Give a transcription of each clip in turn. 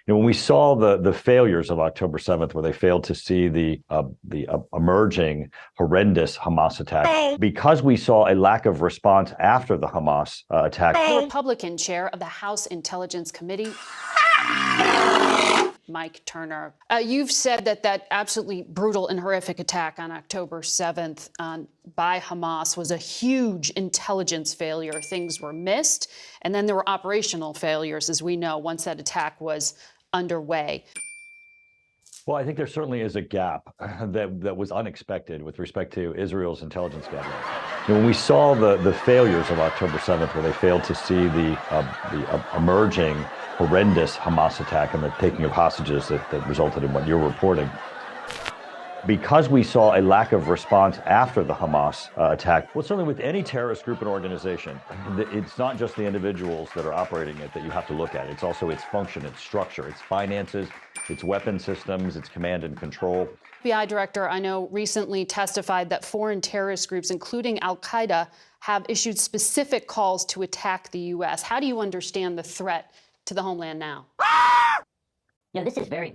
When we saw the failures of October 7th, where they failed to see the emerging horrendous Hamas attack, because we saw a lack of response after the Hamas attack. The Republican chair of the House Intelligence Committee, Mike Turner. You've said that absolutely brutal and horrific attack on October 7th by Hamas was a huge intelligence failure. Things were missed, and then there were operational failures, as we know, once that attack was underway. Well, I think there certainly is a gap that was unexpected with respect to Israel's intelligence gathering. When we saw the failures of October 7th, where they failed to see the emerging horrendous Hamas attack and the taking of hostages that resulted in what you're reporting, because we saw a lack of response after the Hamas attack, well, certainly with any terrorist group and organization, it's not just the individuals that are operating it that you have to look at. It's also its function, its structure, its finances, its weapon systems, its command and control. FBI director, I know, recently testified that foreign terrorist groups, including Al-Qaeda, have issued specific calls to attack the U.S. How do you understand the threat to the homeland now? This is very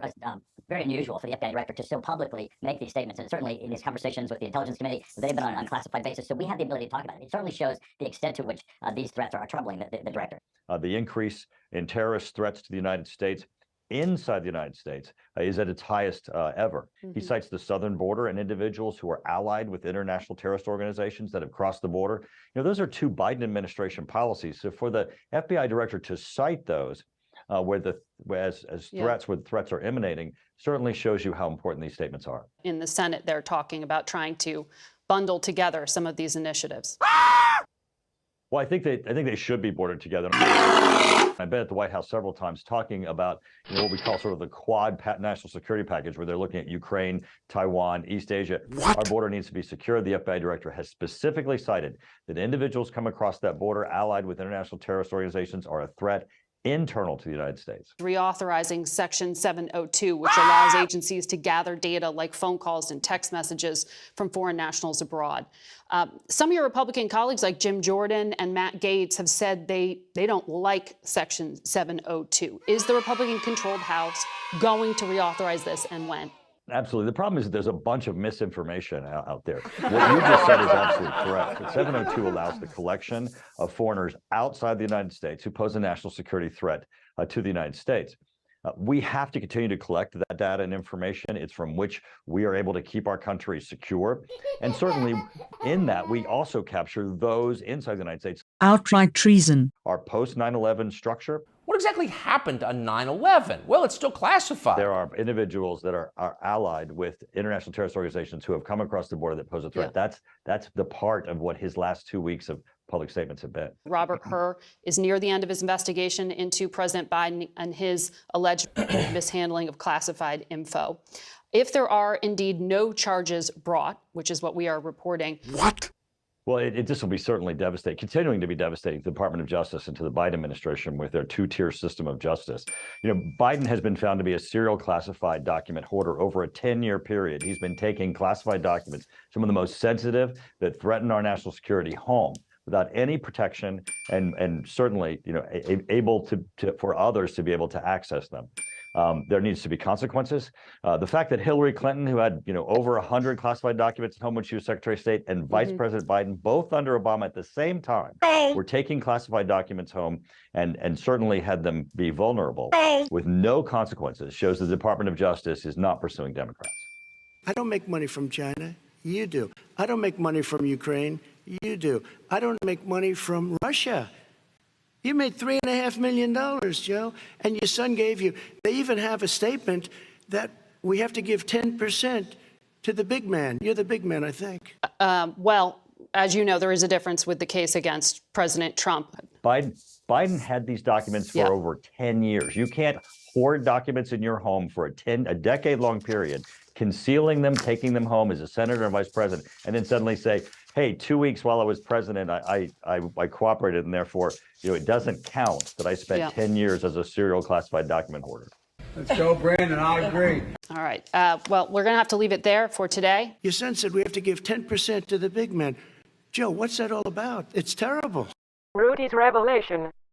unusual for the FBI director to so publicly make these statements, and certainly in these conversations with the Intelligence Committee, they've been on an unclassified basis, so we have the ability to talk about it. It certainly shows the extent to which these threats are troubling the director. The increase in terrorist threats to the United States inside the United States is at its highest ever. He cites the southern border and individuals who are allied with international terrorist organizations that have crossed the border. Those are two Biden administration policies. So for the FBI director to cite those as threats, where the threats are emanating, certainly shows you how important these statements are. In the Senate, they're talking about trying to bundle together some of these initiatives. Well, I think they should be bordered together. I've been at the White House several times talking about what we call sort of the Quad national security package, where they're looking at Ukraine, Taiwan, East Asia. Our border needs to be secure. The FBI director has specifically cited that individuals come across that border allied with international terrorist organizations are a threat internal to the United States. Reauthorizing Section 702, which allows agencies to gather data like phone calls and text messages from foreign nationals abroad. Some of your Republican colleagues, like Jim Jordan and Matt Gaetz, have said they don't like Section 702. Is the Republican-controlled House going to reauthorize this, and when? Absolutely. The problem is that there's a bunch of misinformation out there. What you just said is absolutely correct. But 702 allows the collection of foreigners outside the United States who pose a national security threat to the United States. We have to continue to collect that data and information. It's from which we are able to keep our country secure. And certainly in that, we also capture those inside the United States. Outright treason. Our post 9/11 structure. What exactly happened on 9/11? Well, it's still classified. There are individuals that are allied with international terrorist organizations who have come across the border that pose a threat. Yeah. That's the part of what his last 2 weeks of public statements have been. Robert Hur is near the end of his investigation into President Biden and his alleged mishandling of classified info. If there are indeed no charges brought, which is what we are reporting. What? Well, this will be certainly devastating, continuing to be devastating to the Department of Justice and to the Biden administration with their two-tier system of justice. Biden has been found to be a serial classified document hoarder over a 10-year period. He's been taking classified documents, some of the most sensitive that threaten our national security, home without any protection, and certainly, able for others to be able to access them. There needs to be consequences. The fact that Hillary Clinton, who had over 100 classified documents at home when she was Secretary of State, and Vice President Biden, both under Obama at the same time, were taking classified documents home and certainly had them be vulnerable with no consequences, shows the Department of Justice is not pursuing Democrats. I don't make money from China. You do. I don't make money from Ukraine. You do. I don't make money from Russia. You made $3.5 million, Joe, and your son gave you. They even have a statement that we have to give 10% to the big man. You're the big man, I think. Well, as you know, there is a difference with the case against President Trump. Biden had these documents for over 10 years. You can't hoard documents in your home for a decade-long period, concealing them, taking them home as a senator and vice president, and then suddenly say, hey, 2 weeks while I was president, I cooperated, and therefore, it doesn't count that I spent 10 years as a serial classified document hoarder. Let's go, Brandon. I agree. All right. Well, we're going to have to leave it there for today. Your son said we have to give 10% to the big man. Joe, what's that all about? It's terrible. Rudy's Revelation.